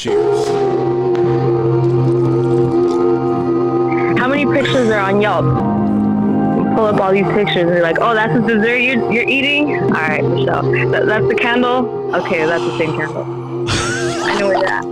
Cheers. How many pictures are on Yelp? Pull up all these pictures and you're like, oh, that's the dessert you're eating? All right, Michelle. That's the candle? Okay, that's the same candle. I know where that.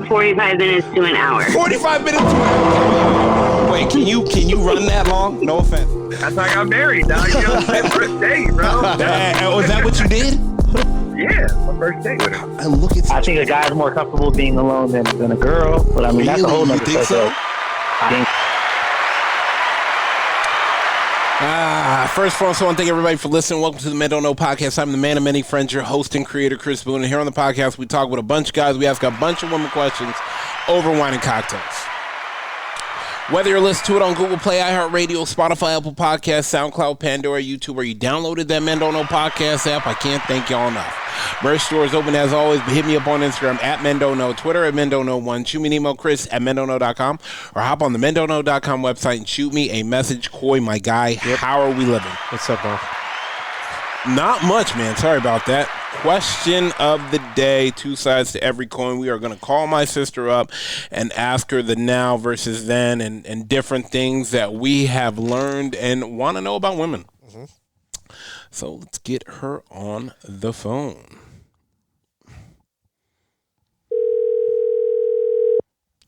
45 minutes to an hour. 45 minutes to an hour. Wait, can you run that long? No offense. That's how I got married, dog. You know, my first date, bro. Was that what you did? Yeah, my first date with her. Look at. I think a guy's more comfortable being alone than a girl, but I mean, that's a whole nother You think so? I think. First of all, I want to thank everybody for listening. Welcome to the Men Don't Know podcast. I'm the man of many friends, your host and creator, Chris Boone. And here on the podcast, we talk with a bunch of guys. We ask a bunch of women questions over wine and cocktails. Whether you're listening to it on Google Play, iHeartRadio, Spotify, Apple Podcasts, SoundCloud, Pandora, YouTube, or you downloaded that Men Don't Know podcast app, I can't thank y'all enough. Merch store is open as always, but hit me up on Instagram at Men Don't Know, Twitter at Men Don't Know 1, shoot me an email, Chris at MenDon'tKnow.com, or hop on the MenDon'tKnow.com website and shoot me a message. Coy, my guy, How are we living? What's up, bro? Not much, man. Sorry about that. Question of the day, two sides to every coin. We are going to call my sister up and ask her the now versus then and different things that we have learned and want to know about women. Mm-hmm. So let's get her on the phone.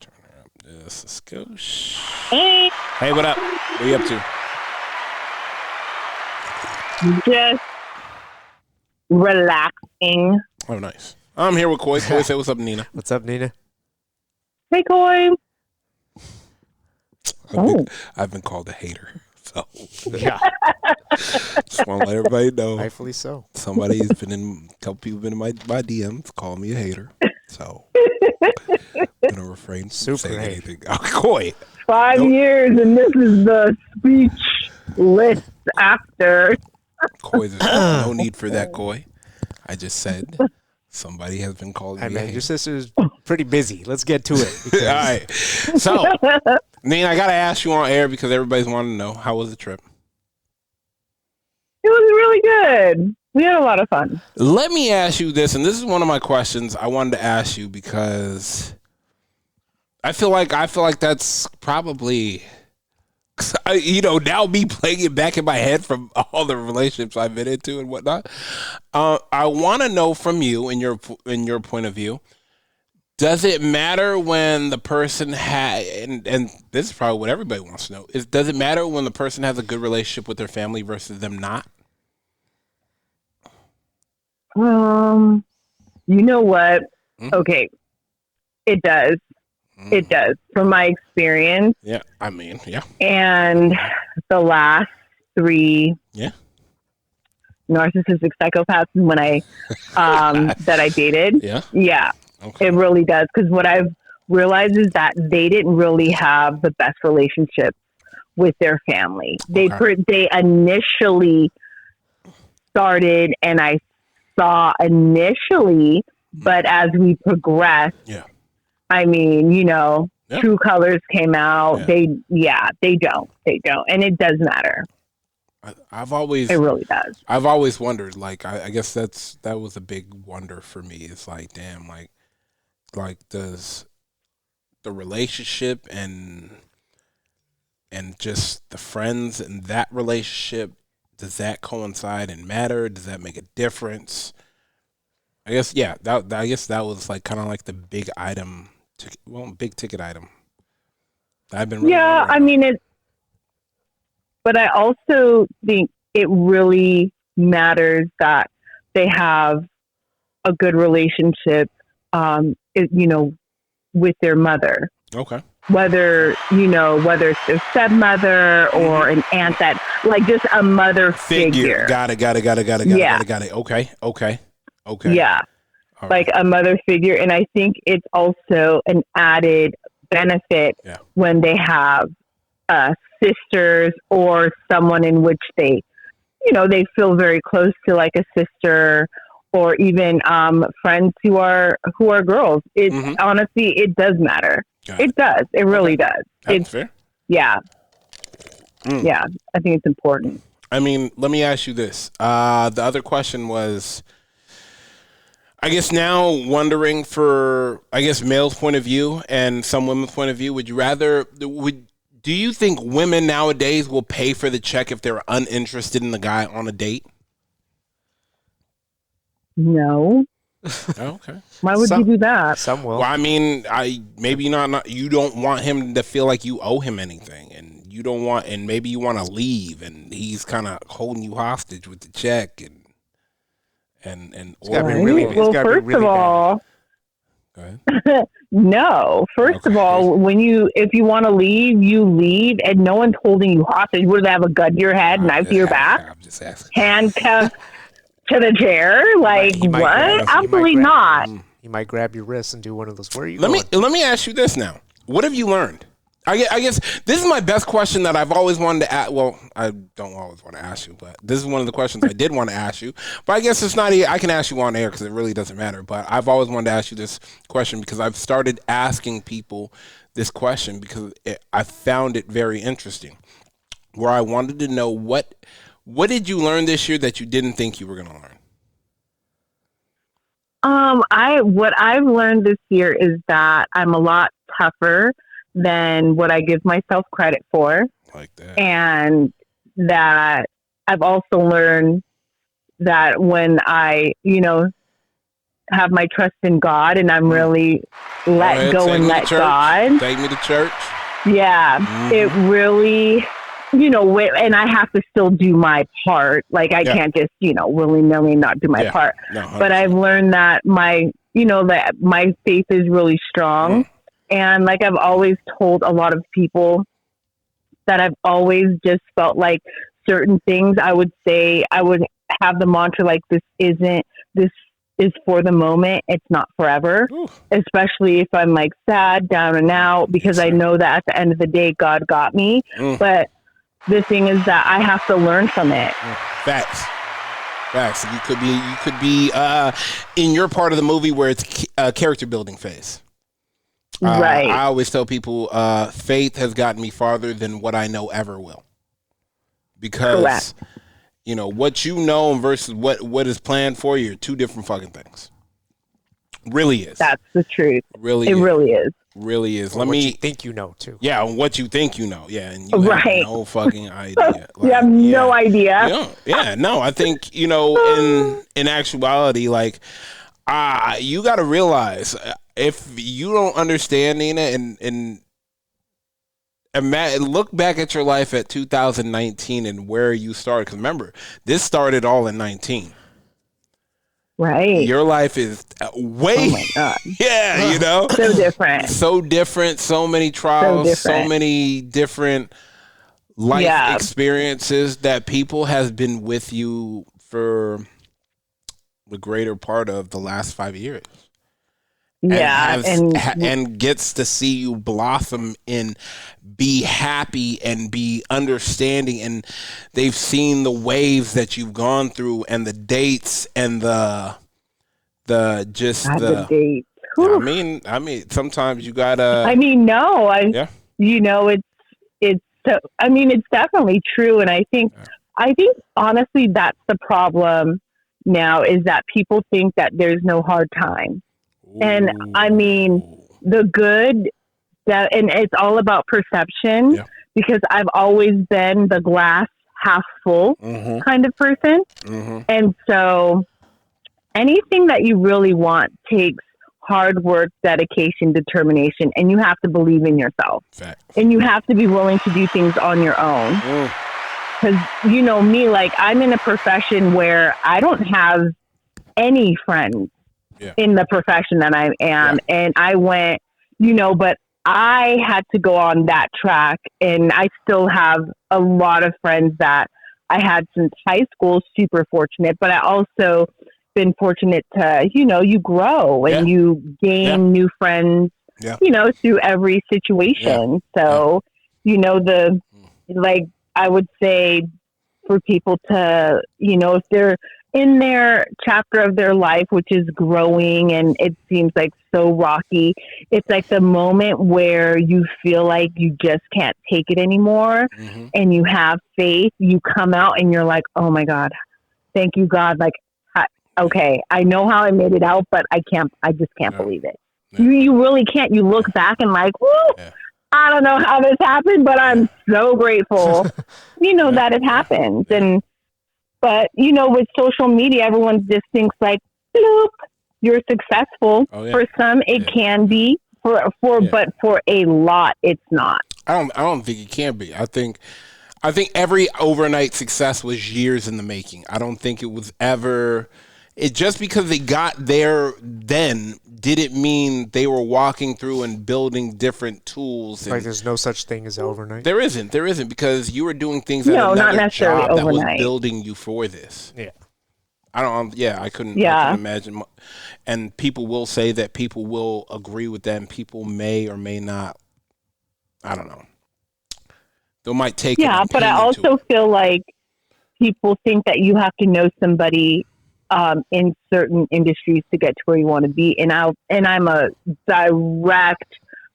Turn her up just a skosh. Hey, what up? What are you up to? Just relaxing. Oh, nice. I'm here with Coy. Coy, say what's up, Nyna. What's up, Nyna? Hey, Coy. I've been called a hater. So Yeah, just want to let everybody know. rightfully so. A couple people been in my DMs calling me a hater. So I'm gonna refrain from saying anything. Coy. 5 years and this is the speech list after. Coy, there's no need for that, Coy. I just said somebody has been calling Hey, me a man, hater. your sister's pretty busy. Let's get to it. All right. So, Nina, I got to ask you on air because everybody's wanting to know, how was the trip? It was really good. We had a lot of fun. Let me ask you this, and this is one of my questions I wanted to ask you because I feel like that's probably, now me playing it back in my head from all the relationships I've been into and whatnot. I want to know from you, in your point of view, does it matter when the person and this is probably what everybody wants to know, does it matter when the person has a good relationship with their family versus them not? You know what? Mm-hmm. Okay. It does. It does. From my experience. Yeah. I mean, yeah. And the last 3 narcissistic psychopaths when I that I dated. Yeah. Yeah. Okay. It really does. Because what I've realized is that they didn't really have the best relationship with their family. They initially started, and I saw initially, but as we progressed, I mean, true colors came out. Yeah. They don't, and it does matter. It really does. I've always wondered, like, I guess that was a big wonder for me. It's like, damn, like does the relationship and just the friends and that relationship, does that coincide and matter? Does that make a difference? I guess, yeah, I guess that was like kind of like the big item, big ticket item. I've been really I mean, but I also think it really matters that they have a good relationship, with their mother. Okay. Whether it's their stepmother or an aunt, that like just a mother figure. Got it. Okay. Yeah. All like right. a mother figure. And I think it's also an added benefit when they have sisters or someone in which they feel very close to, like a sister, or even friends who are girls. Honestly, it does matter. It does. It really does. That's fair. Yeah. Yeah. I think it's important. I mean, let me ask you this. The other question was, I guess now wondering for, I guess, male's point of view and some women's point of view, do you think women nowadays will pay for the check if they're uninterested in the guy on a date? No. Okay. Why would you do that? Some will. Well, I mean, maybe not. You don't want him to feel like you owe him anything, and you don't want, and maybe you want to leave, and he's kind of holding you hostage with the check, and It's gotta be really, it's well, gotta be first really of bad. all, go ahead. no. First of all, if you want to leave, you leave, and no one's holding you hostage. Would they have a gun to your head, knife to your back, I'm just asking. handcuffed to the chair? Like He might what? grab- he might Absolutely grab- not. He might grab your wrist and do one of those. Where are you Let going? me ask you this now. What have you learned? I guess this is my best question that I've always wanted to ask. Well, I don't always want to ask you, but this is one of the questions I did want to ask you. But I guess it's not. I can ask you on air because it really doesn't matter. But I've always wanted to ask you this question because I've started asking people this question because I found it very interesting. Where I wanted to know what did you learn this year that you didn't think you were going to learn? What I've learned this year is that I'm a lot tougher than what I give myself credit for. Like that. And that I've also learned that when I, have my trust in God and I'm really let go and let God. Take me to church. Yeah. Mm-hmm. It really, and I have to still do my part. Like I can't just, willy-nilly not do my part. No, but I've learned that that my faith is really strong. And like I've always told a lot of people that I've always just felt like certain things I would have the mantra like this is for the moment. It's not forever. Ooh. Especially if I'm like sad, down and out, because I know that at the end of the day, God got me. But the thing is that I have to learn from it. Facts. You could be in your part of the movie where it's a character building phase. Right. I always tell people faith has gotten me farther than what I know ever will. Because, correct. What you know versus what is planned for you are two different fucking things. Really is. That's the truth. Really it is. Really is. Really is. What you think you know, too. Yeah, what you think you know. Yeah, and you right. have no fucking idea. You have no idea. Yeah, no, I think, in actuality, like, you got to realize if you don't understand, Nyna, and look back at your life at 2019 and where you started. Because remember, this started all in 19. Right. Your life is way. Oh my God. Yeah, So different. So different. So many trials. So many different life experiences that people has been with you for the greater part of the last 5 years. Yeah, and gets to see you blossom and be happy and be understanding, and they've seen the waves that you've gone through and the dates and the dates. Yeah, I mean, sometimes you gotta. It's so. I mean, it's definitely true, and I think honestly, that's the problem now is that people think that there's no hard time. And I mean, the good and it's all about perception because I've always been the glass half full kind of person. And so anything that you really want takes hard work, dedication, determination, and you have to believe in yourself. Fact. And you have to be willing to do things on your own. Because me, like I'm in a profession where I don't have any friends. In the profession that I am. And I went, but I had to go on that track, and I still have a lot of friends that I had since high school, super fortunate, but I also been fortunate to, you grow and you gain new friends, through every situation. So, I would say for people to, if they're in their chapter of their life, which is growing and it seems like so rocky, it's like the moment where you feel like you just can't take it anymore and you have faith, you come out and you're like, oh my God, thank you, God. Like okay, I know how I made it out, but I just can't believe it. Yeah. You really can't. You look back and like, whoo, I don't know how this happened, but I'm so grateful, that it happened. But with social media, everyone just thinks like, bloop, you're successful. For some, it can be. But for a lot, it's not. I don't think it can be. I think every overnight success was years in the making. I don't think it was ever. It just because they got there then didn't mean they were walking through and building different tools. Like there's no such thing as overnight. There isn't because you were doing things at not another necessarily job overnight. that was building you for this. Yeah. I couldn't imagine. And people will say that, people will agree with that, and people may or may not. I don't know. They might take. Yeah, but I also feel like people think that you have to know somebody in certain industries to get to where you want to be, and I'm a direct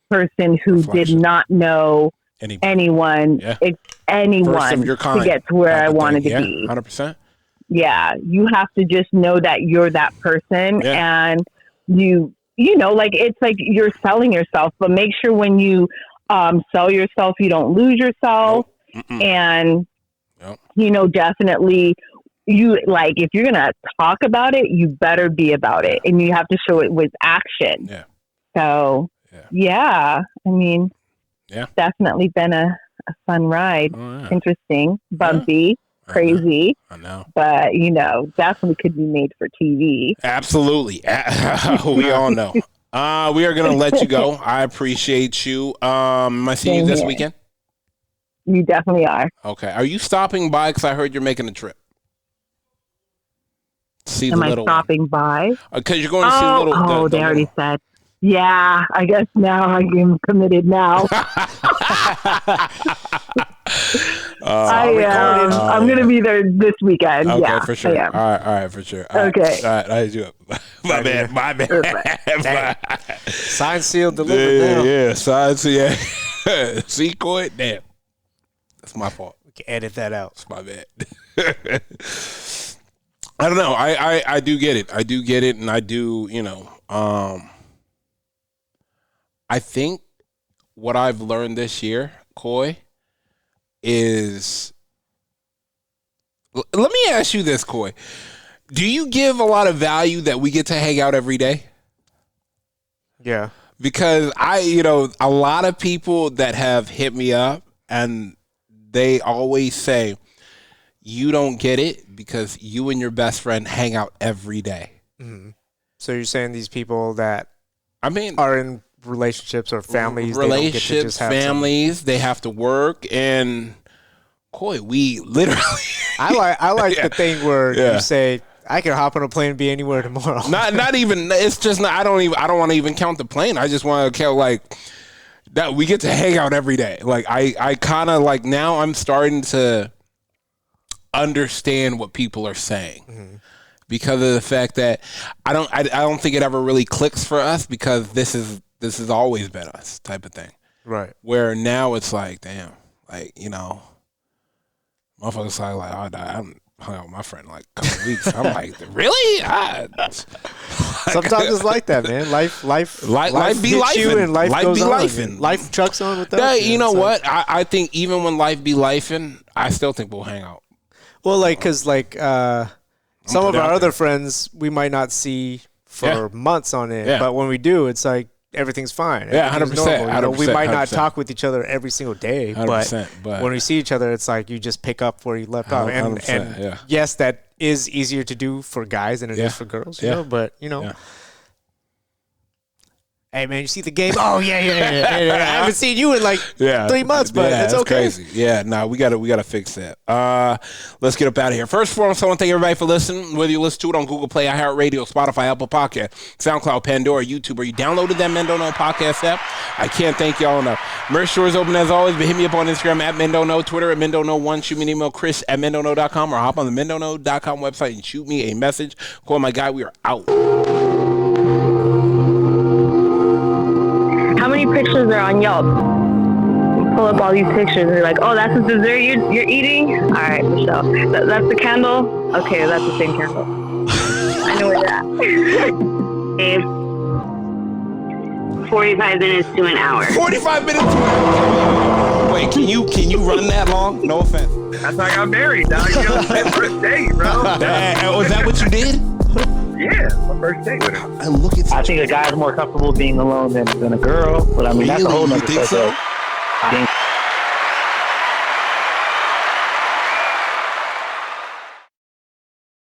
person who did not know anyone to get to where I wanted to be. 100%. Yeah, you have to just know that you're that person, and like it's like you're selling yourself, but make sure when you sell yourself, you don't lose yourself. Nope. And definitely if you're gonna talk about it, you better be about it, and you have to show it with action. So definitely been a fun ride. Interesting, bumpy, crazy. I know. But definitely could be made for TV. Absolutely. We all know. We are going to let you go. I appreciate you. Am I seeing you this weekend? You definitely are. Okay. Are you stopping by? Because I heard you're making a trip. See Am the I little stopping by? Because you're going to see the little. Oh, they already said. Yeah, I guess now I'm committed now. I'm going to be there this weekend. Okay, yeah, for sure. I am. All right, for sure. Okay. All right, I do it. My bad. Signed, sealed, delivered now. Yeah, signed, sealed. See, Coy? Damn. That's my fault. We can edit that out. It's my bad. I don't know. I do get it. And I do, I think what I've learned this year, Coy, is, let me ask you this, Coy. Do you give a lot of value that we get to hang out every day? Yeah. Because a lot of people that have hit me up, and they always say, you don't get it because you and your best friend hang out every day. Mm-hmm. So you're saying these people that are in relationships or families, families, they have to work, and Coy, we literally. I like the thing where you say, I can hop on a plane and be anywhere tomorrow. Not even. It's just not. I don't want to even count the plane. I just want to count that we get to hang out every day. I kind of now I'm starting to understand what people are saying because of the fact that I don't think it ever really clicks for us because this has always been us type of thing. Right. Where now it's damn, motherfuckers are I'm hung out with my friend a couple weeks. I'm really? Sometimes it's like that, man. Life be lifing, and life goes be on. lifing. Life trucks on with that. Yeah, you know what? I think even when life be lifing, I still think we'll hang out. Well, because some of our other friends we might not see for months on end, but when we do, it's everything's fine. Yeah, 100%. We might not talk with each other every single day, but when we see each other, it's you just pick up where you left off. And yes, that is easier to do for guys than it is for girls. You know, but hey man, you see the game? Oh yeah. I haven't seen you in 3 months, but it's okay. Crazy. Yeah, we gotta fix that. Let's get up out of here. First and foremost, I want to thank everybody for listening. Whether you listen to it on Google Play, iHeartRadio, Spotify, Apple Podcast, SoundCloud, Pandora, YouTube, or you downloaded that Men Don't Know podcast app, I can't thank y'all enough. Merch store is open as always, but hit me up on Instagram at Men Don't Know, Twitter at Men Don't Know 1. Shoot me an email, Chris at MenDon'tKnow.com, or hop on the MenDon'tKnow.com website and shoot me a message. Call my guy. We are out. How many pictures are on Yelp? Pull up all these pictures and you're like, oh, that's the dessert you're eating? All right, Michelle. That's the candle? Okay, that's the same candle. I Babe, 45 minutes to an hour. 45 minutes to an hour. Wait, can you run that long? No offense. That's how I got married, dog. You know, my first date, bro. Was that what you did? Yeah, my first date with her. And look at. I think a guy's more comfortable being alone than a girl, but I mean that's a whole nother You think so? I think